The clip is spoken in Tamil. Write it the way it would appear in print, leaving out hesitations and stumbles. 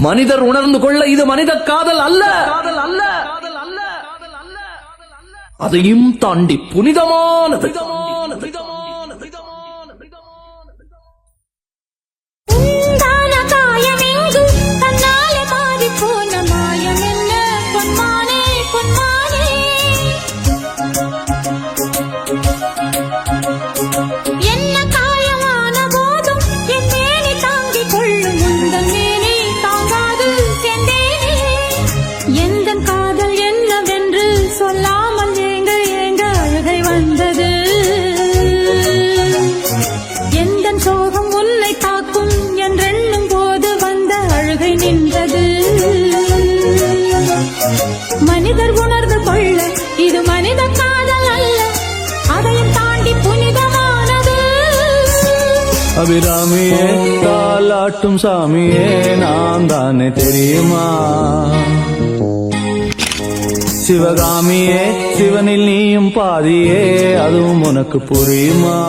மனிதர் உணர்ந்து கொள்ள இது மனித காதல் அல்ல, அதையும் தாண்டி புனிதமானது. சொல்லாமல் ஏங்க ஏங்க அழுகை வந்தது. எந்த சோகம் உன்னை தாக்கும் என்றெண்ணும் போது வந்த அழுகை நின்றது. மனிதர் உணர்ந்து கொள்ள இது மனித காதல் அல்ல, அதையும் தாண்டி புனிதமானது. அபிராமியே தாலாட்டும் சாமியே நான் தானே தெரியுமா? சிவகாமியே சிவனில் நீயும் பாதியே அதுவும் உனக்கு புரியுமா?